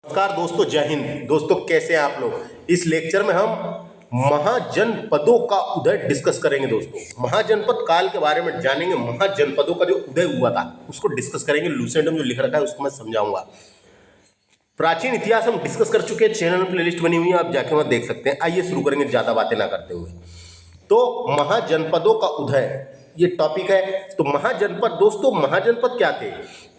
नमस्कार दोस्तों, जय हिंद। दोस्तों कैसे हैं आप लोग। इस लेक्चर में हम महाजनपदों का उदय डिस्कस करेंगे। दोस्तों महाजनपद काल के बारे में जानेंगे। महाजनपदों का जो उदय हुआ था उसको डिस्कस करेंगे। लूसेंट में जो लिख रखा है उसको मैं समझाऊंगा। प्राचीन इतिहास हम डिस्कस कर चुके हैं, चैनल में प्लेलिस्ट बनी हुई है, आप जाके वहां देख सकते हैं। आइए शुरू करेंगे ज्यादा बातें ना करते हुए। तो महाजनपदों का उदय ये टॉपिक है। तो महाजनपद, दोस्तों महाजनपद क्या थे?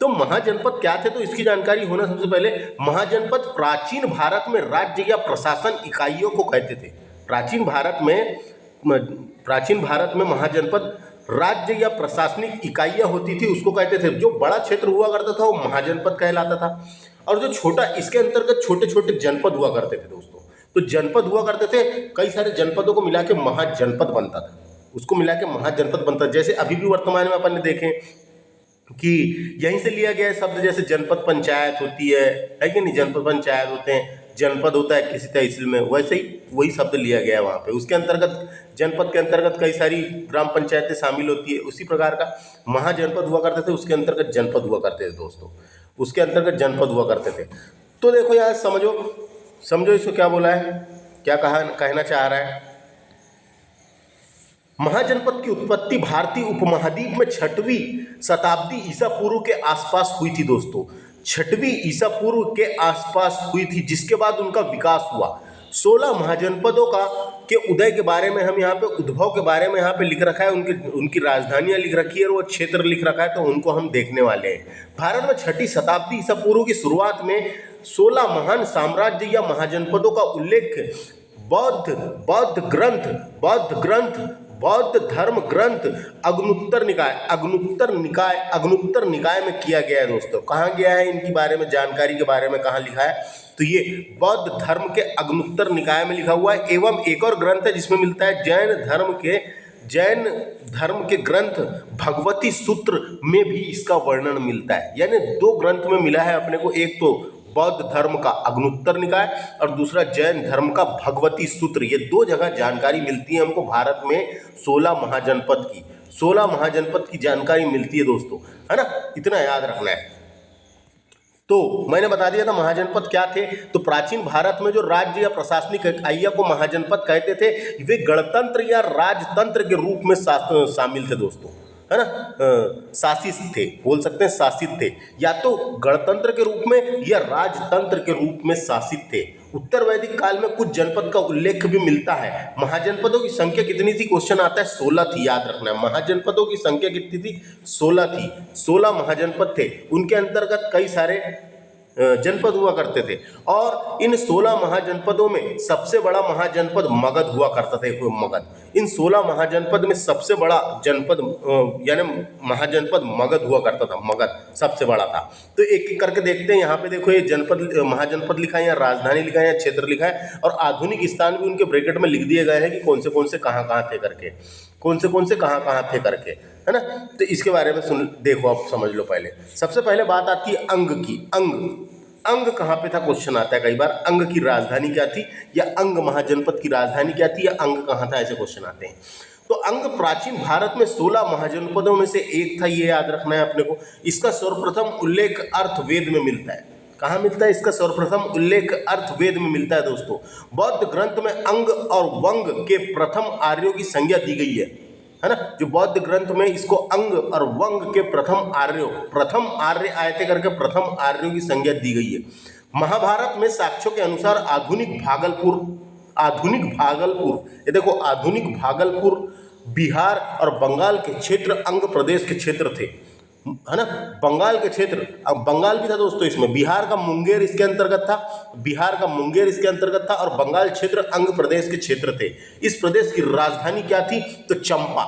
तो महाजनपद क्या थे तो इसकी जानकारी होना सबसे पहले। महाजनपद प्राचीन भारत में राज्य या प्रशासन इकाइयों को कहते थे। प्राचीन भारत में महाजनपद राज्य या प्रशासनिक इकाइयां होती थी, उसको कहते थे। जो बड़ा क्षेत्र हुआ करता था वो महाजनपद कहलाता था, और जो छोटा, इसके अंतर्गत छोटे छोटे जनपद हुआ करते थे। दोस्तों तो जनपद हुआ करते थे, कई सारे जनपदों को मिला के महाजनपद बनता था, उसको मिला के महाजनपद बनता था। जैसे अभी भी वर्तमान में अपन ने देखें कि यहीं से लिया गया है शब्द, जैसे जनपद पंचायत होती है कि नहीं, जनपद पंचायत होते हैं, जनपद होता है किसी तहसील में, वैसे ही वही शब्द लिया गया है वहाँ पे। उसके अंतर्गत, जनपद के अंतर्गत कई सारी ग्राम पंचायतें शामिल होती है। उसी प्रकार का महाजनपद हुआ करते थे, उसके अंतर्गत जनपद हुआ करते थे। दोस्तों उसके अंतर्गत जनपद हुआ करते थे। तो देखो यहाँ समझो इसको क्या बोला है, क्या कहना चाह रहा है। महाजनपद की उत्पत्ति भारतीय उपमहाद्वीप में 6वीं शताब्दी ईसा पूर्व के आसपास हुई थी। दोस्तों 6वीं ईसा पूर्व के आसपास हुई थी, जिसके बाद उनका विकास हुआ। 16 महाजनपदों के उदय के बारे में हम यहाँ पे, उद्भव के बारे में यहाँ पे लिख रखा है, उनकी राजधानियाँ लिख रखी है और वो क्षेत्र लिख रखा है, तो उनको हम देखने वाले हैं। भारत में 6वीं शताब्दी ईसा पूर्व की शुरुआत में 16 महान साम्राज्य या महाजनपदों का उल्लेख बौद्ध धर्म ग्रंथ अग्नुत्तर निकाय में किया गया है। दोस्तों कहाँ गया है, इनकी बारे में जानकारी के बारे में कहाँ लिखा है, तो ये बौद्ध धर्म के अग्नुत्तर निकाय में लिखा हुआ है। एवं एक और ग्रंथ है जिसमें मिलता है जैन धर्म के ग्रंथ भगवती सूत्र में भी इसका वर्णन मिलता है। यानी 2 ग्रंथ में मिला है अपने को, एक तो बौद्ध धर्म का अग्नुत्तर निकाय और दूसरा जैन धर्म का भगवती सूत्र। ये 2 जगह जानकारी मिलती है हमको भारत में 16 महाजनपद की जानकारी मिलती है। दोस्तों है ना, इतना याद रखना है। तो मैंने बता दिया था महाजनपद क्या थे। तो प्राचीन भारत में जो राज्य या प्रशासनिक इकाइयों को महाजनपद कहते थे, वे गणतंत्र या राजतंत्र के रूप में शामिल थे। दोस्तों है ना, शासित थे, बोल सकते हैं शासित थे, या तो गणतंत्र के रूप में या राजतंत्र के रूप में शासित थे। उत्तर वैदिक काल में कुछ जनपद का उल्लेख भी मिलता है। महाजनपदों की संख्या कितनी थी, क्वेश्चन आता है, 16 थी। याद रखना है, महाजनपदों की संख्या कितनी थी, 16 थी। 16 महाजनपद थे, उनके अंतर्गत कई सारे जनपद हुआ करते थे। और इन 16 महाजनपदों में सबसे बड़ा महाजनपद मगध हुआ करता था। मगध, इन 16 महाजनपद में सबसे बड़ा जनपद यानी महाजनपद मगध हुआ करता था। मगध सबसे बड़ा था। तो एक एक करके देखते हैं। यहाँ पे देखो, ये जनपद, महाजनपद लिखा है, या राजधानी लिखा है, या क्षेत्र लिखा है, और आधुनिक स्थान भी उनके ब्रैकेट में लिख दिए गए हैं कि कौन से कहाँ थे करके, कौन से कहाँ थे करके, है ना। तो इसके बारे में देखो, आप समझ लो। पहले सबसे पहले बात आती है अंग की। अंग कहाँ पे था, क्वेश्चन आता है कई बार। अंग की राजधानी क्या थी, या अंग महाजनपद की राजधानी क्या थी, या अंग कहाँ था, ऐसे क्वेश्चन आते हैं। तो अंग प्राचीन भारत में 16 महाजनपदों में से एक था, ये याद रखना है अपने को। इसका सर्वप्रथम उल्लेख अर्थवेद में मिलता है। कहाँ मिलता है इसका सर्वप्रथम उल्लेख, अर्थवेद में मिलता है। दोस्तों बौद्ध ग्रंथ में अंग और वंग के प्रथम आर्यों की संज्ञा दी गई है ना। जो बौद्ध ग्रंथ में इसको अंग और वंग के प्रथम आर्य आए थे करके प्रथम आर्यों की संज्ञा दी गई है। महाभारत में साक्ष्यों के अनुसार आधुनिक भागलपुर, ये देखो, आधुनिक भागलपुर बिहार और बंगाल के क्षेत्र अंग प्रदेश के क्षेत्र थे, है ना। बंगाल के क्षेत्र, अब बंगाल भी था दोस्तों इसमें। बिहार का मुंगेर इसके अंतर्गत था, और बंगाल क्षेत्र अंग प्रदेश के क्षेत्र थे। इस प्रदेश की राजधानी क्या थी, तो चंपा।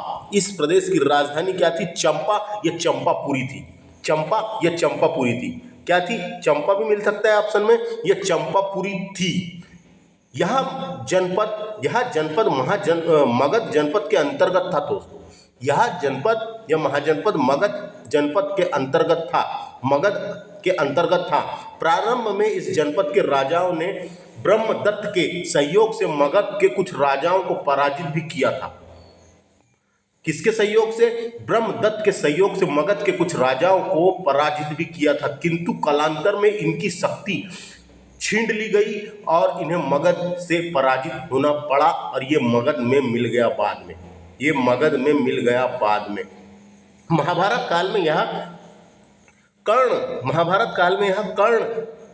चंपा या चंपापुरी थी। क्या थी, चंपा भी मिल सकता है ऑप्शन में, या चंपापुरी थी। यह जनपद मगध जनपद के अंतर्गत था। दोस्तों यह जनपद या महाजनपद मगध जनपद के अंतर्गत था। प्रारंभ में इस जनपद के राजाओं ने ब्रह्मदत्त के सहयोग से मगध के कुछ राजाओं को पराजित भी किया था। किसके सहयोग से, ब्रह्मदत्त के सहयोग से मगध के कुछ राजाओं को पराजित भी किया था, किंतु कालांतर में इनकी शक्ति छीन ली गई और इन्हें मगध से पराजित होना पड़ा और ये मगध में मिल गया बाद में, ये मगध में मिल गया बाद में। महाभारत काल में यह महाभारत काल में यह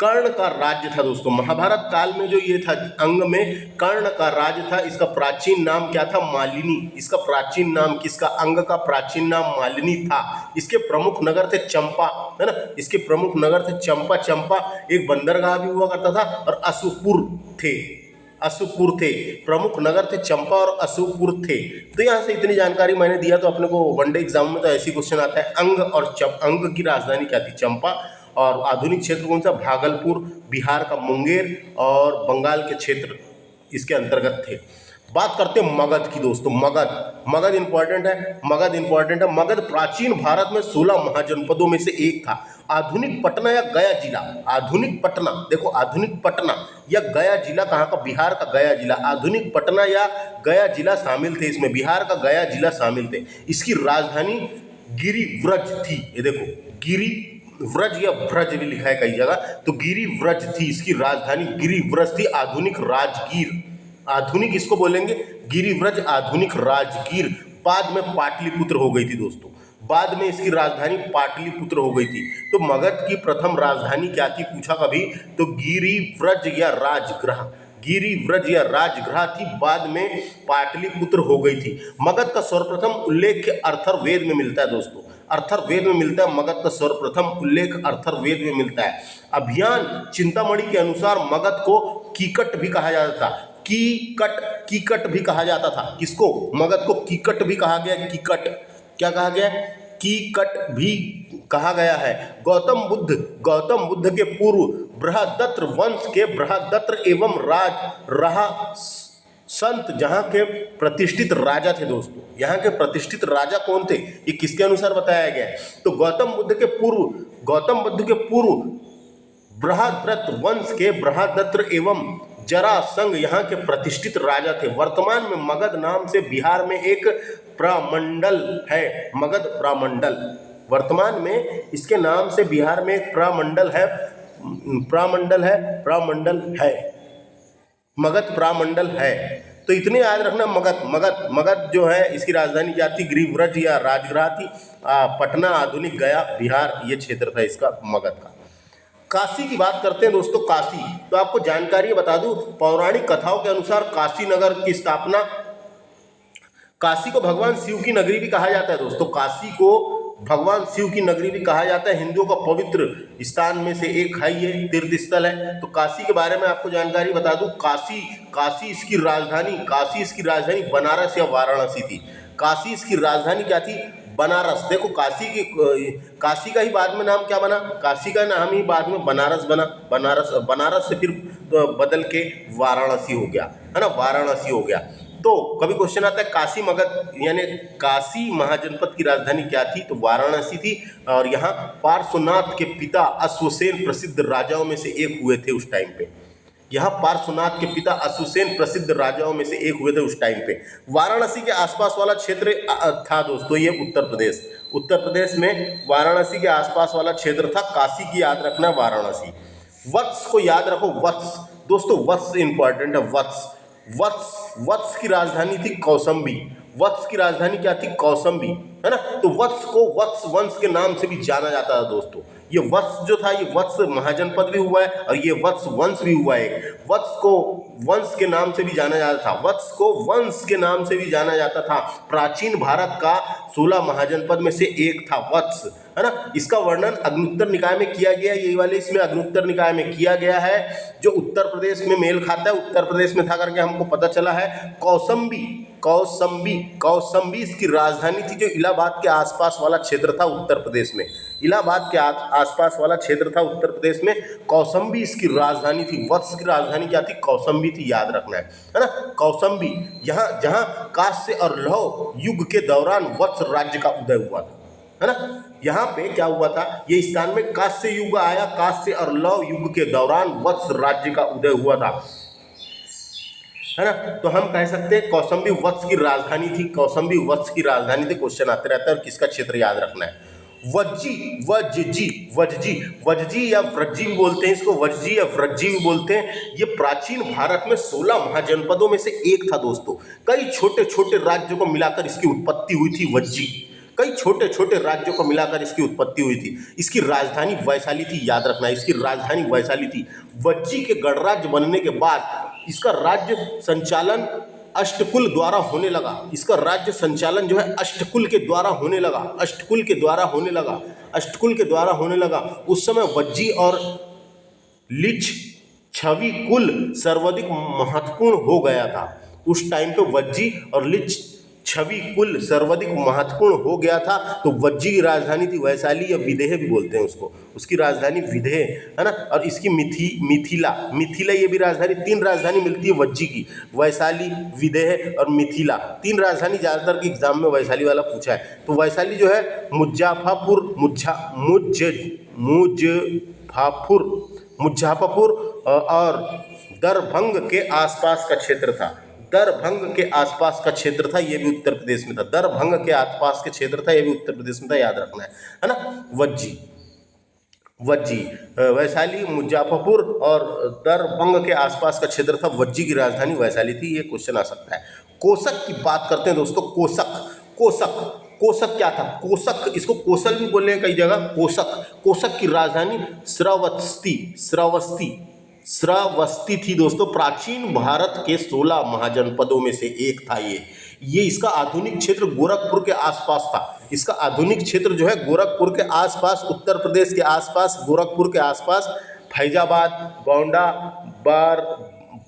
कर्ण का राज्य था दोस्तों। महाभारत काल में जो ये था अंग में कर्ण का राज्य था। इसका प्राचीन नाम क्या था? मालिनी। इसका प्राचीन नाम, किसका अंग का प्राचीन नाम मालिनी था। इसके प्रमुख नगर थे चंपा, है ना, इसके प्रमुख नगर थे चंपा एक बंदरगाह भी हुआ करता था, और अशुपुर थे प्रमुख नगर थे चंपा और अशुपुर थे। तो यहाँ से इतनी जानकारी मैंने दिया, तो अपने को वनडे एग्जाम में तो ऐसी क्वेश्चन आता है। अंग की राजधानी क्या थी? चंपा। और आधुनिक क्षेत्र कौन सा? भागलपुर, बिहार का मुंगेर और बंगाल के क्षेत्र इसके अंतर्गत थे। बात करते हैं मगध की दोस्तों। मगध इंपॉर्टेंट है। मगध प्राचीन भारत में 16 महाजनपदों में से एक था। आधुनिक पटना या गया जिला, आधुनिक पटना, देखो आधुनिक पटना या गया जिला कहाँ का? बिहार का गया जिला। आधुनिक पटना या गया जिला शामिल थे इसमें, बिहार का गया जिला शामिल थे। इसकी राजधानी गिरिव्रज थी। ये देखो गिरिव्रज या व्रज भी लिखा है कई जगह, तो गिरिव्रज थी इसकी राजधानी, गिरिव्रज थी। आधुनिक इसको बोलेंगे गिरिव्रज, आधुनिक राजगीर। बाद में पाटलिपुत्र हो गई थी दोस्तों, बाद में इसकी राजधानी पाटलिपुत्र हो गई थी। तो मगध की प्रथम राजधानी क्या थी पूछा कभी, तो गिरिव्रज या राजगृह थी, बाद में पाटलिपुत्र हो गई थी। मगध का सर्वप्रथम उल्लेख अर्थर्ववेद में मिलता है दोस्तों, अर्थर्ववेद में मिलता है। मगध का सर्वप्रथम उल्लेख अर्थर्ववेद में मिलता है। अभियान चिंतामणि के अनुसार मगध को कीकट भी कहा जाता था। कीकट भी कहा जाता था। किसको? मगध को कीकट भी कहा गया। कीकट क्या कहा गया? कीकट भी कहा गया है। गौतम बुद्ध के पूर्व बृहदत्त वंश के बृहदत्त एवं संत जहाँ के प्रतिष्ठित राजा थे दोस्तों। यहाँ के प्रतिष्ठित राजा कौन थे? ये किसके अनुसार बताया गया है? तो गौतम बुद्ध के पूर्व बृहदत्त वंश के बृहदत्त एवं जरासंध यहाँ के प्रतिष्ठित राजा थे। वर्तमान में मगध नाम से बिहार में एक प्रमंडल है। मगध प्रमंडल, वर्तमान में इसके नाम से बिहार में एक प्रमंडल है। मगध प्रमंडल है। तो इतने याद रखना। मगध जो है इसकी राजधानी क्या थी? गिरिव्रज या राजगृह थी। पटना, आधुनिक गया, बिहार, ये क्षेत्र था इसका मगध का। काशी की बात करते हैं दोस्तों। काशी, तो आपको जानकारी बता दूं, पौराणिक कथाओं के अनुसार काशी नगर की स्थापना, काशी को भगवान शिव की नगरी भी कहा जाता है दोस्तों। काशी को भगवान शिव की नगरी भी कहा जाता है। हिंदुओं का पवित्र स्थान में से एक है, ये तीर्थ स्थल है। तो काशी के बारे में आपको जानकारी बता दूं, काशी इसकी राजधानी बनारस या वाराणसी थी। काशी इसकी राजधानी क्या थी? बनारस। देखो काशी का ही बाद में नाम क्या बना? काशी का नाम ही बाद में बनारस बना। बनारस से फिर बदल के वाराणसी हो गया, है ना, वाराणसी हो गया। तो कभी क्वेश्चन आता है काशी मगध यानी काशी महाजनपद की राजधानी क्या थी? तो वाराणसी थी। और यहाँ पार्श्वनाथ के पिता अश्वसेन प्रसिद्ध राजाओं में से एक हुए थे उस टाइम पे। यहाँ पार्श्वनाथ के पिता अश्वसेन प्रसिद्ध राजाओं में से एक हुए थे उस टाइम पे। वाराणसी के आसपास वाला क्षेत्र था दोस्तों ये उत्तर प्रदेश में वाराणसी के आसपास वाला क्षेत्र था। काशी की याद रखना, वाराणसी। वत्स को याद रखो, वत्स दोस्तों, वत्स इंपॉर्टेंट है। वत्स की राजधानी थी कौसंबी। वत्स की राजधानी क्या थी? कौसंबी, है ना। तो वत्स को वत्स वंश के नाम से भी जाना जाता था दोस्तों। ये वत्स जो था, ये वत्स महाजनपद भी हुआ है और ये वत्स वंश भी हुआ है। वत्स को वंश के नाम से भी जाना जाता था। प्राचीन भारत का 16 महाजनपद में से एक था वत्स, है ना। इसका वर्णन अग्निहोत्र निकाय में किया गया। ये वाले इसमें अग्निहोत्र निकाय में किया गया है, जो उत्तर प्रदेश में मेल खाता है। उत्तर प्रदेश में था करके हमको पता चला है। कौसंबी इसकी राजधानी थी, जो इलाहाबाद के आसपास वाला क्षेत्र था उत्तर प्रदेश में। इलाहाबाद के आसपास वाला क्षेत्र था उत्तर प्रदेश में। कौसंबी इसकी राजधानी थी। वत्स की राजधानी क्या थी? कौसंबी थी, याद रखना है ना। कौसंबी यहाँ जहाँ कांस्य और लौह युग के दौरान वत्स राज्य का उदय हुआ था, है ना। यहाँ पे क्या हुआ था? ये स्थान में कांस्य युग आया। कांस्य और लौह युग के दौरान वत्स राज्य का उदय हुआ था, है ना। तो हम कह सकते हैं कौसंबी वत्स की राजधानी थी। क्वेश्चन आते रहता है और किसका क्षेत्र याद रखना है। वज्जी वज्जी वज्जी वज्जी या व्रज्जी भी बोलते हैं इसको, वज्जी या व्रज्जी भी बोलते हैं। ये प्राचीन भारत में 16 महाजनपदों में से एक था दोस्तों। कई छोटे छोटे राज्यों को मिलाकर इसकी उत्पत्ति हुई थी वज्जी। कई छोटे छोटे राज्यों को मिलाकर इसकी उत्पत्ति हुई थी। इसकी राजधानी वैशाली थी, याद रखना, इसकी राजधानी वैशाली थी। वज्जी के गणराज्य बनने के बाद इसका राज्य संचालन अष्टकुल द्वारा होने लगा। इसका राज्य संचालन जो है अष्टकुल के द्वारा होने लगा, अष्टकुल के द्वारा होने लगा, अष्टकुल के द्वारा होने लगा। उस समय वज्जी और लिच छवि कुल सर्वाधिक महत्वपूर्ण हो गया था। उस टाइम पे वज्जी और लिच छवि कुल सर्वाधिक महत्वपूर्ण हो गया था। तो वज्जी की राजधानी थी वैशाली या विदेह भी बोलते हैं उसको, उसकी राजधानी विदेह है ना। और इसकी मिथिला ये भी राजधानी, 3 राजधानी मिलती है वज्जी की, वैशाली, विदेह और मिथिला। 3 राजधानी ज़्यादातर के एग्जाम में वैशाली वाला पूछा है। तो वैशाली जो है मुजफ्फरपुर और दरभंग के आसपास का क्षेत्र था। दरभंग के आसपास का क्षेत्र था, ये भी उत्तर प्रदेश में था। दरभंग के आसपास के क्षेत्र था, ये भी उत्तर प्रदेश में था, याद रखना है ना। वज्जी वैशाली, मुजफ्फरपुर और दरभंग के आसपास का क्षेत्र था। वज्जी की राजधानी वैशाली थी। ये क्वेश्चन आ सकता है। कोसक की बात करते हैं दोस्तों। कोसक क्या था? कोसक, इसको कोसल भी बोले हैं कई जगह। कोसक की राजधानी श्रावस्ती थी दोस्तों। प्राचीन भारत के 16 महाजनपदों में से एक था ये इसका आधुनिक क्षेत्र गोरखपुर के आसपास था। इसका आधुनिक क्षेत्र जो है गोरखपुर के आसपास, उत्तर प्रदेश के आसपास, गोरखपुर के आसपास, फैजाबाद, गोंडा,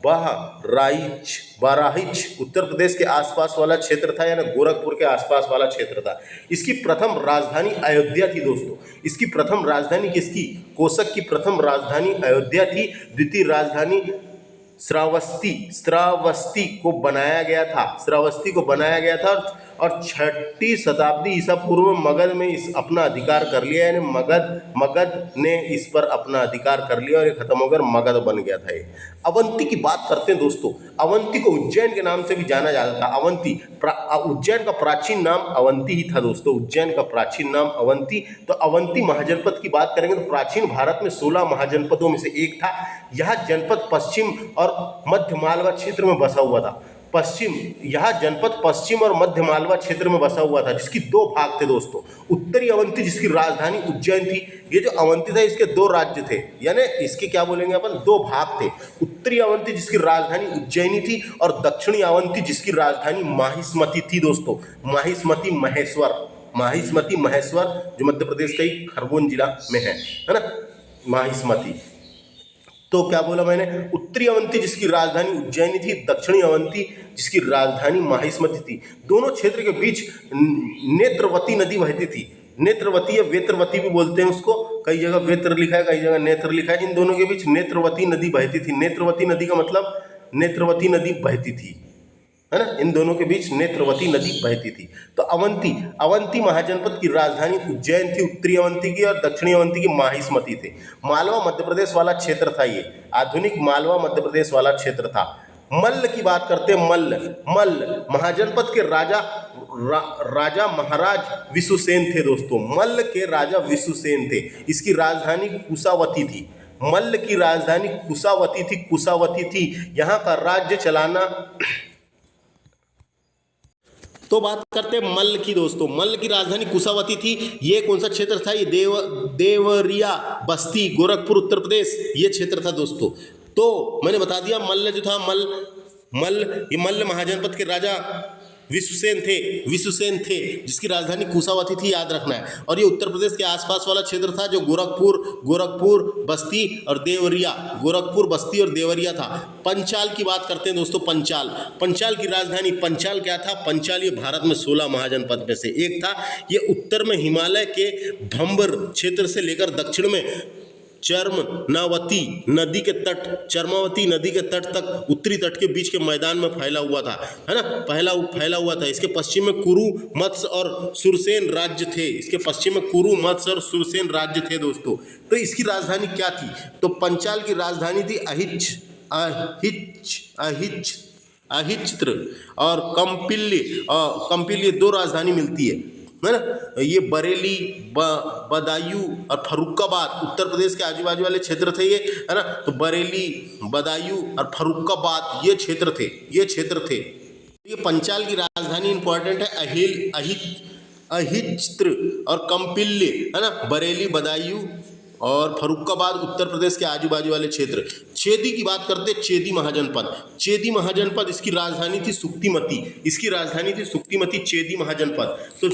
बहराइच उत्तर प्रदेश के आसपास वाला क्षेत्र था, यानी गोरखपुर के आसपास वाला क्षेत्र था। इसकी प्रथम राजधानी अयोध्या थी दोस्तों। इसकी प्रथम राजधानी किसकी? कोसक की प्रथम राजधानी अयोध्या थी। द्वितीय राजधानी श्रावस्ती को बनाया गया था और 6वीं शताब्दी ईसा पूर्व में मगध में अपना अधिकार कर लिया, यानी मगध ने इस पर अपना अधिकार कर लिया और ये खत्म होकर मगध बन गया था। ये अवंती की बात करते हैं दोस्तों। अवंती को उज्जैन के नाम से भी जाना जाता था। उज्जैन का प्राचीन नाम अवंती ही था दोस्तों। उज्जैन का प्राचीन नाम अवंती। तो अवंती महाजनपद की बात करेंगे तो प्राचीन भारत में 16 महाजनपदों में से एक था। यह जनपद पश्चिम और मध्य मालवा क्षेत्र में बसा हुआ था। यह जनपद पश्चिम और मध्य मालवा क्षेत्र में बसा हुआ था, जिसकी 2 भाग थे दोस्तों। उत्तरी अवंती जिसकी राजधानी उज्जैन थी। ये जो अवंती था इसके 2 राज्य थे, यानी इसके क्या बोलेंगे अपन, 2 भाग थे। उत्तरी अवंती जिसकी राजधानी उज्जैनी थी और दक्षिणी अवंती जिसकी राजधानी माहिष्मती थी दोस्तों। माहिष्मती महेश्वर जो मध्य प्रदेश का ही खरगोन जिला में है ना, माहिष्मती। तो क्या बोला मैंने, उत्तरी अवंती जिसकी राजधानी उज्जैनी थी, दक्षिणी अवंती जिसकी राजधानी माहिष्मती थी। दोनों क्षेत्र के बीच नेत्रवती नदी बहती थी। नेत्रवती या वेत्रवती भी बोलते हैं उसको, कई जगह वेत्र लिखा है, कई जगह नेत्र लिखा है। इन दोनों के बीच नेत्रवती नदी बहती थी। नेत्रवती नदी का मतलब नेत्रवती नदी बहती थी, है ना। इन दोनों के बीच नेत्रवती नदी बहती थी। तो अवंती महाजनपद की राजधानी उज्जैन थी, उत्तरी अवंती की, और दक्षिणी अवंती की माहिष्मती थे। मालवा मध्य प्रदेश वाला क्षेत्र था ये, आधुनिक मालवा मध्य प्रदेश वाला क्षेत्र था। मल्ल की बात करते हैं। मल्ल महाजनपद के राजा महाराज विशुसेन थे दोस्तों। मल्ल के राजा विशुसेन थे। इसकी राजधानी कुशावती थी। मल्ल की राजधानी कुशावती थी। यहाँ का राज्य चलाना। तो बात करते हैं मल्ल की दोस्तों। मल्ल की राजधानी कुशावती थी। ये कौन सा क्षेत्र था? ये देवरिया, बस्ती, गोरखपुर, उत्तर प्रदेश, ये क्षेत्र था दोस्तों। तो मैंने बता दिया मल्ल जो था, मल्ल महाजनपद के राजा विशुसेन थे जिसकी राजधानी कुशावती थी, याद रखना है। और ये उत्तर प्रदेश के आसपास वाला क्षेत्र था जो गोरखपुर, बस्ती और देवरिया था। पंचाल की बात करते हैं दोस्तों। पंचाल की राजधानी, पंचाल क्या था? पंचाल ये भारत में 16 महाजनपद में से एक था। ये उत्तर में हिमालय के भंबर क्षेत्र से लेकर दक्षिण में चर्मवती नदी के तट तक उत्तरी तट के बीच के मैदान में फैला हुआ था, है ना, फैला हुआ था। इसके पश्चिम में कुरु, मत्स्य और सुरसेन राज्य थे दोस्तों। तो इसकी राजधानी क्या थी? तो पंचाल की राजधानी थी अहिच्त्र और कंपिल्य। 2 राजधानी मिलती है। है ना। ये बरेली, बदायूं और फर्रुखाबाद उत्तर प्रदेश के आजू बाजू वाले क्षेत्र थे ये, है ना। तो बरेली, बदायूं और फर्रुखाबाद ये क्षेत्र थे। ये पंचाल की राजधानी इंपॉर्टेंट है, अहिच्त्र और कंपिल्य, है ना। बरेली, बदायूं और फर्रुखाबाद उत्तर प्रदेश के आजू बाजू वाले क्षेत्र। चेदी की बात करते हैं, चेदी महाजनपद इसकी राजधानी थी सुक्तिमती, चेदी महाजनपद। तो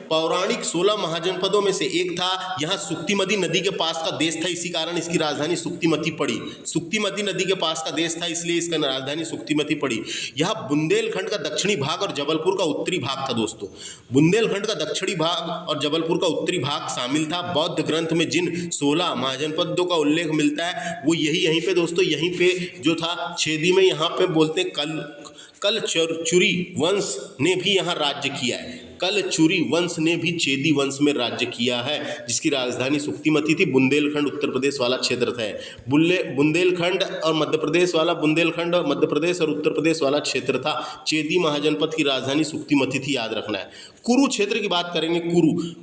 पौराणिक 16 महाजनपदों में से एक था। यहाँ सुक्तिमती नदी के पास का देश था, इसी कारण इसकी राजधानी सुक्तिमती पड़ी। सुक्तिमती नदी के पास का देश था, इसलिए इसका राजधानी सुक्तिमती पड़ी। यहाँ बुंदेलखंड का दक्षिणी भाग और जबलपुर का उत्तरी भाग था दोस्तों। बुंदेलखंड का दक्षिणी भाग और जबलपुर का उत्तरी भाग शामिल था। बौद्ध ग्रंथ में जिन 16 महाजनपदों का उल्लेख मिलता है वो यहीं पे दोस्तों, यहीं पे जो था छेदी में, यहाँ पे बोलते हैं कलचुरी वंश ने भी यहाँ राज्य किया है। कलचुरी वंश ने भी चेदी वंश में राज्य किया है, जिसकी राजधानी सुक्तिमती थी। बुंदेलखंड उत्तर प्रदेश वाला क्षेत्र था। बुंदेलखंड और मध्य प्रदेश और उत्तर प्रदेश वाला क्षेत्र था। चेदी महाजनपद की राजधानी सुक्तिमती थी, याद रखना है। कुरु क्षेत्र की बात करेंगे।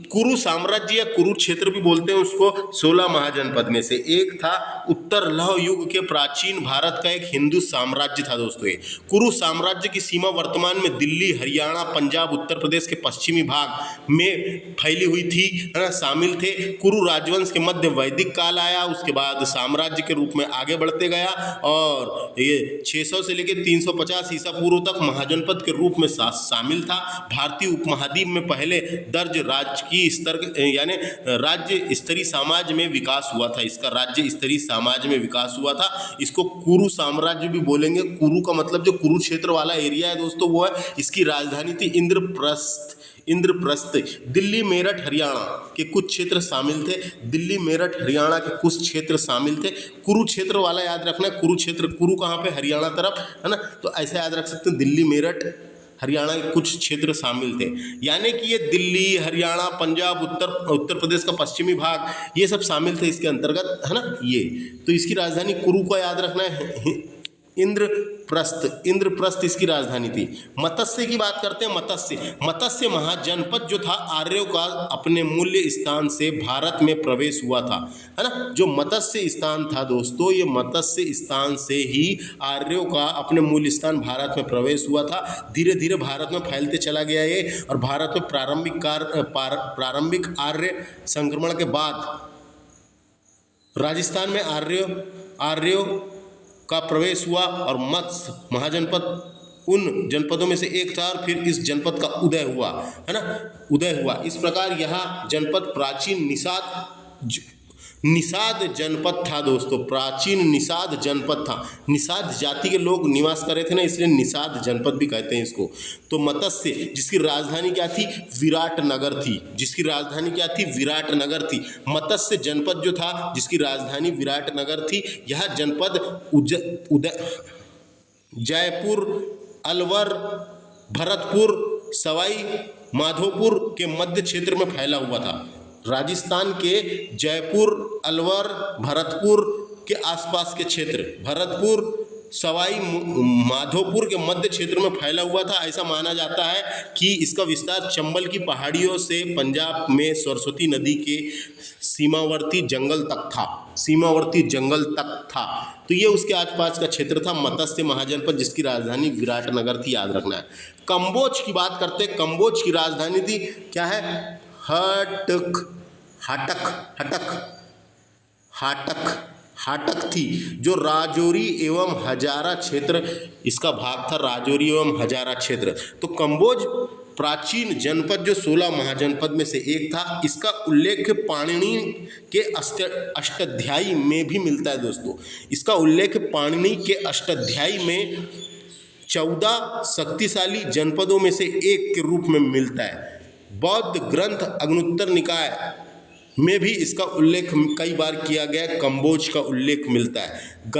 कुरु साम्राज्य या कुरु क्षेत्र भी बोलते हैं उसको। 16 महाजनपद में से एक था। उत्तर लौह युग के प्राचीन भारत का एक हिंदू साम्राज्य था दोस्तों ये। कुरु साम्राज्य की सीमा वर्तमान में दिल्ली, हरियाणा, पंजाब, उत्तर प्रदेश के पश्चिमी भाग में फैली हुई थी, है ना, शामिल थे। कुरु राजवंश के मध्य वैदिक काल आया, उसके बाद साम्राज्य के रूप में आगे बढ़ते गया और ये 600 से लेकर 350 ईसा पूर्व तक महाजनपद के रूप में शामिल था। भारतीय उपमहाद्वीप में पहले दर्ज राजकीय स्तर यानी राज्य स्तरीय समाज में विकास हुआ था। इसका राज्य स्तरीय समाज में विकास हुआ था। इसको कुरु साम्राज्य भी बोलेंगे। कुरु का मतलब जो कुरुक्षेत्र वाला एरिया है दोस्तों वो है। इसकी राजधानी थी इंद्रप्रस्थ। दिल्ली, मेरठ, हरियाणा के कुछ क्षेत्र शामिल थे। कुरुक्षेत्र वाला याद रखना है। कुरु कहाँ पे, हरियाणा तरफ, है ना। तो ऐसे याद रख सकते हैं, दिल्ली, मेरठ, हरियाणा के कुछ क्षेत्र शामिल थे। यानी कि ये दिल्ली, हरियाणा, पंजाब, उत्तर प्रदेश का पश्चिमी भाग ये सब शामिल थे इसके अंतर्गत, है ना। ये तो इसकी राजधानी कुरु का याद रखना है, इंद्रप्रस्थ इसकी राजधानी थी। मत्स्य की बात करते हैं। मत्स्य महाजनपद जो था आर्यों का अपने मूल्य स्थान से भारत में प्रवेश हुआ था, है ना। जो मत्स्य स्थान था दोस्तों, ये मत्स्य स्थान से ही आर्यों का अपने मूल्य स्थान भारत में प्रवेश हुआ था। धीरे धीरे भारत में फैलते चला गया ये, और भारत में प्रारंभिक आर्य संक्रमण के बाद राजस्थान में आर्यों का प्रवेश हुआ और मत्स्य महाजनपद उन जनपदों में से एक था और फिर इस जनपद का उदय हुआ, है ना, इस प्रकार यह जनपद प्राचीन निषाद जनपद था दोस्तों। प्राचीन निषाद जनपद था। निषाद जाति के लोग निवास कर रहे थे ना, इसलिए निषाद जनपद भी कहते हैं इसको। तो मत्स्य जिसकी राजधानी क्या थी, विराटनगर थी। मत्स्य जनपद जो था जिसकी राजधानी विराटनगर थी, यह जनपद जयपुर, अलवर, भरतपुर, सवाई माधोपुर के मध्य क्षेत्र में फैला हुआ था। राजस्थान के जयपुर, अलवर, भरतपुर के आसपास के क्षेत्र, भरतपुर, सवाई माधोपुर के मध्य क्षेत्र में फैला हुआ था। ऐसा माना जाता है कि इसका विस्तार चंबल की पहाड़ियों से पंजाब में सरस्वती नदी के सीमावर्ती जंगल तक था। तो ये उसके आसपास का क्षेत्र था मत्स्य महाजनपद, जिसकी राजधानी विराटनगर थी, याद रखना है। कंबोज की बात करते हैं। कंबोज की राजधानी थी क्या है, हाटक थी, जो राजौरी एवं हजारा क्षेत्र इसका भाग था। राजौरी एवं हजारा क्षेत्र। तो कंबोज प्राचीन जनपद जो 16 महाजनपद में से एक था, इसका उल्लेख पाणिनि के अष्टाध्यायी में भी मिलता है दोस्तों। इसका उल्लेख पाणिनि के अष्टाध्यायी में 14 शक्तिशाली जनपदों में से एक के रूप में मिलता है। बौद्ध ग्रंथ अग्निहोत्र निकाय में भी इसका उल्लेख कई बार किया गया। कंबोज का उल्लेख मिलता है।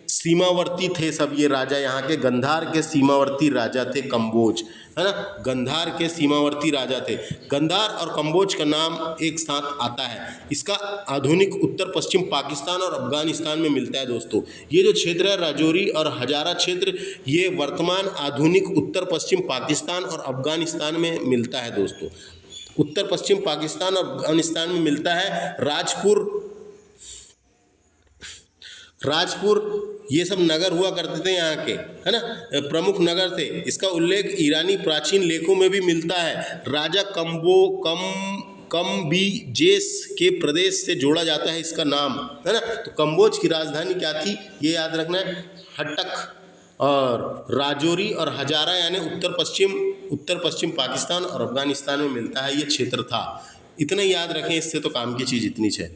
सीमावर्ती थे सब ये राजा, यहाँ के गंधार के सीमावर्ती राजा थे कंबोज, है ना। गंधार के सीमावर्ती राजा थे। गंधार और कंबोज का नाम एक साथ आता है। इसका आधुनिक उत्तर पश्चिम पाकिस्तान और अफगानिस्तान में मिलता है दोस्तों। ये जो क्षेत्र है राजौरी और हजारा क्षेत्र, ये वर्तमान आधुनिक उत्तर पश्चिम पाकिस्तान और अफगानिस्तान में मिलता है दोस्तों। उत्तर पश्चिम पाकिस्तान और अफगानिस्तान में मिलता है। राजपुर ये सब नगर हुआ करते थे यहाँ के, है ना, प्रमुख नगर थे। इसका उल्लेख ईरानी प्राचीन लेखों में भी मिलता है। राजा कम्बीजेस के प्रदेश से जोड़ा जाता है इसका नाम, है ना। तो कंबोज की राजधानी क्या थी ये याद रखना है, हट्टक। और राजौरी और हजारा यानी उत्तर पश्चिम पाकिस्तान और अफगानिस्तान में मिलता है ये क्षेत्र था। इतना याद रखें, इससे तो काम की चीज़ इतनी है।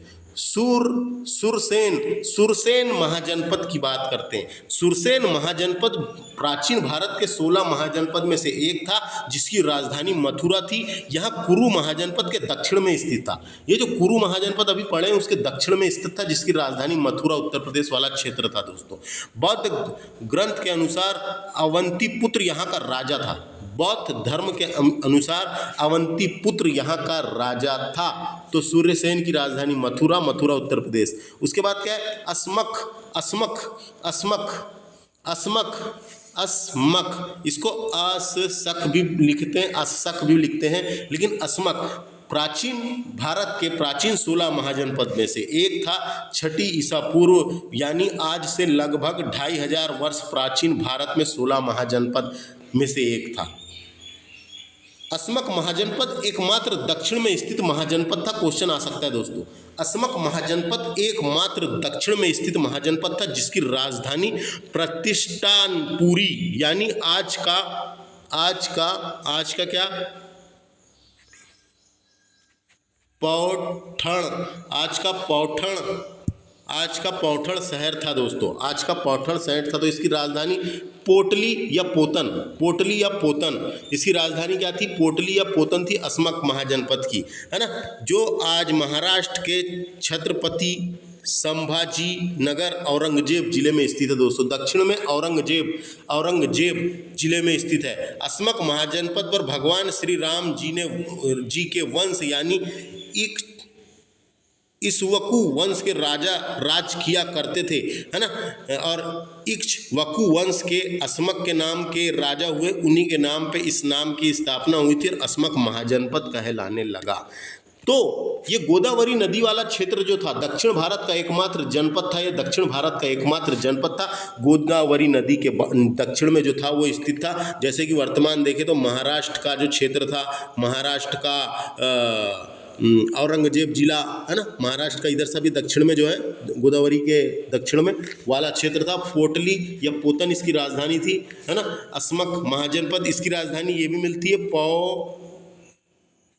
सुरसेन महाजनपद की बात करते हैं। सुरसेन महाजनपद प्राचीन भारत के 16 महाजनपद में से एक था, जिसकी राजधानी मथुरा थी। यह कुरु महाजनपद के दक्षिण में स्थित था। ये जो कुरु महाजनपद अभी पढ़े हैं उसके दक्षिण में स्थित था, जिसकी राजधानी मथुरा उत्तर प्रदेश वाला क्षेत्र था दोस्तों। बौद्ध ग्रंथ के अनुसार अवंतीपुत्र यहाँ का राजा था। बौद्ध धर्म के अनुसार अवंतीपुत्र यहाँ का राजा था। तो सूर्यसेन की राजधानी मथुरा उत्तर प्रदेश। उसके बाद क्या है, अस्मक, इसको असक भी लिखते हैं, असक भी लिखते हैं, लेकिन अस्मक प्राचीन भारत के प्राचीन 16 महाजनपद में से एक था। छठी ईसा पूर्व यानी आज से लगभग 2500 वर्ष प्राचीन भारत में 16 महाजनपद में से एक था। अस्मक महाजनपद एकमात्र दक्षिण में स्थित महाजनपद था। क्वेश्चन आ सकता है दोस्तों, अस्मक महाजनपद एकमात्र दक्षिण में स्थित महाजनपद था, जिसकी राजधानी प्रतिष्ठानपुरी यानी आज का क्या, आज का पौठण शहर था दोस्तों। आज का पौठण शहर था। तो इसकी राजधानी पोटली या पोतन, इसकी राजधानी क्या थी, पोटली या पोतन थी, अस्मक महाजनपद की, है ना। जो आज महाराष्ट्र के छत्रपति संभाजी नगर औरंगजेब जिले में स्थित है दोस्तों। दक्षिण में औरंगजेब जिले में स्थित है। अस्मक महाजनपद पर भगवान श्री राम जी के वंश यानी इक्ष्वाकु वंश के राजा राज किया करते थे, है ना। और इक्ष्वाकु वंश के अस्मक के नाम के राजा हुए, उन्हीं के नाम पे इस नाम की स्थापना हुई थी और अस्मक महाजनपद कहलाने लगा। तो ये गोदावरी नदी वाला क्षेत्र जो था दक्षिण भारत का एकमात्र जनपद था। ये दक्षिण भारत का एकमात्र जनपद था। गोदावरी नदी के दक्षिण में जो था वो स्थित था। जैसे कि वर्तमान देखें तो महाराष्ट्र का जो क्षेत्र था, महाराष्ट्र का औरंगजेब जिला, है ना, महाराष्ट्र का इधर से भी दक्षिण में जो है गोदावरी के दक्षिण में वाला क्षेत्र था। पोटली या पोतन इसकी राजधानी थी, है ना। अस्मक महाजनपद इसकी राजधानी ये भी मिलती है,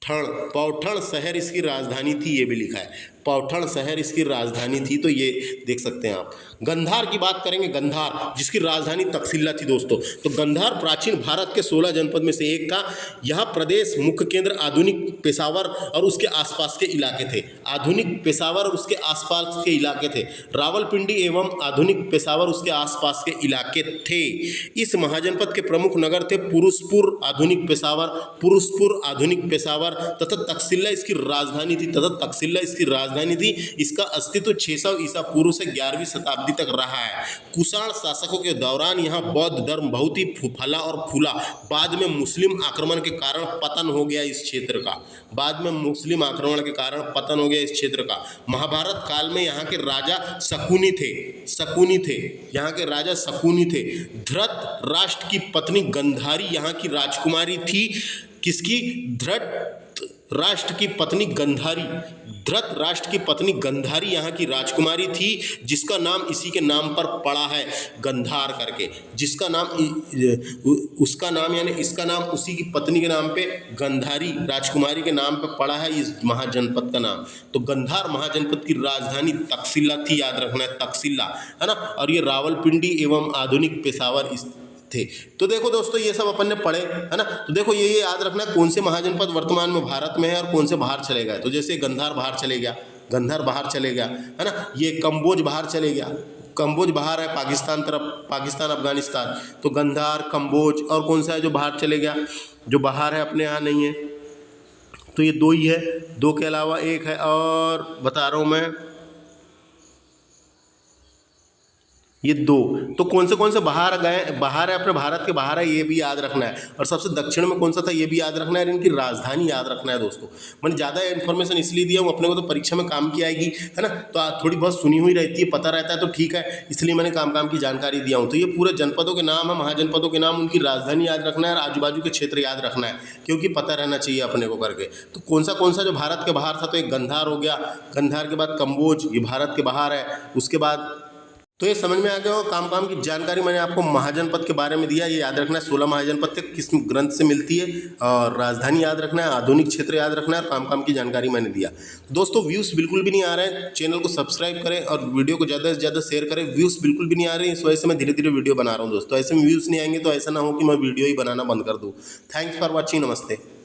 पौठण शहर इसकी राजधानी थी, ये भी लिखा है, पौठण शहर इसकी राजधानी थी। तो ये देख सकते हैं आप। गंधार की बात करेंगे, गंधार जिसकी राजधानी तक्षशिला थी दोस्तों। तो गंधार प्राचीन भारत के 16 जनपद में से एक था। यह प्रदेश मुख्य केंद्र आधुनिक पेशावर और उसके आसपास के इलाके थे। आधुनिक पेशावर और उसके आसपास के इलाके थे। रावलपिंडी एवं आधुनिक पेशावर उसके आसपास के इलाके थे। इस महाजनपद के प्रमुख नगर थे पुरुषपुर आधुनिक पेशावर तथा तक्षशिला इसकी राजधानी थी। इसका अस्तित्व 600 ईसा पूर्व से 11वीं शताब्दी तक रहा है। कुषाण शासकों के दौरान यहाँ बौद्ध धर्म बहुत ही फला और फूला। बाद में मुस्लिम आक्रमण के कारण पतन हो गया इस क्षेत्र का। महाभारत काल में यहाँ के राजा शकुनी थे। धृत राष्ट्र की पत्नी गंधारी यहाँ की राजकुमारी थी। किसकी? धृत राष्ट्र की पत्नी गंधारी यहाँ की राजकुमारी थी, जिसका नाम इसी के नाम पर पड़ा है, गंधार करके। जिसका नाम उसका नाम यानी इसका नाम उसी की पत्नी के नाम पे गंधारी राजकुमारी के नाम पे पड़ा है इस महाजनपद का नाम। तो गंधार महाजनपद की राजधानी तक्षशिला थी, याद रखना है, तक्षशिला, है ना। और ये रावलपिंडी एवं आधुनिक पेशावर थे। तो देखो दोस्तों ये सब अपन ने पढ़े, है ना। तो देखो ये याद रखना है कौन से महाजनपद वर्तमान में भारत में है और कौन से बाहर चले गए। तो जैसे गंधार बाहर चले गया, है ना। ये कंबोज बाहर चले गया, कम्बोज बाहर है पाकिस्तान तरफ, पाकिस्तान अफगानिस्तान, तो गंधार कम्बोज, और कौन सा है जो बाहर चले गया, जो बाहर है अपने यहाँ नहीं है, तो ये 2 ही है, 2 के अलावा एक है और बता रहा हूँ मैं, ये 2, तो कौन से बाहर गए, बाहर है अपने भारत के बाहर है, ये भी याद रखना है। और सबसे दक्षिण में कौन सा था ये भी याद रखना है, और इनकी राजधानी याद रखना है दोस्तों। मैंने ज़्यादा इन्फॉर्मेशन इसलिए दिया हूँ, अपने को तो परीक्षा में काम की आएगी, है ना, तो थोड़ी बहुत सुनी हुई रहती है, पता रहता है तो ठीक है, इसलिए मैंने काम की जानकारी दिया हूँ। तो ये पूरे जनपदों के नाम है, महाजनपदों के नाम, उनकी राजधानी याद रखना है और आजू बाजू के क्षेत्र याद रखना है, क्योंकि पता रहना चाहिए अपने को करके। तो कौन सा जो भारत के बाहर था, तो एक गंधार हो गया, गंधार के बाद कम्बोज, ये भारत के बाहर है, उसके बाद, तो ये समझ में आ गया हो। काम की जानकारी मैंने आपको महाजनपद के बारे में दिया, ये याद रखना है 16 महाजनपद किस ग्रंथ से मिलती है, और राजधानी याद रखना है, आधुनिक क्षेत्र याद रखना है, और काम की जानकारी मैंने दिया। दोस्तों व्यूज़ बिल्कुल भी नहीं आ रहे हैं, चैनल को सब्सक्राइब करें और वीडियो को ज़्यादा से ज़्यादा शेयर करें। व्यूज़ बिल्कुल भी नहीं आ रहे हैं, इस वजह से मैं धीरे धीरे वीडियो बना रहा हूँ दोस्तों। ऐसे में व्यूज़ नहीं आएंगे तो ऐसा ना हो कि मैं वीडियो ही बनाना बंद कर दूँ। थैंक्स फॉर वॉचिंग, नमस्ते।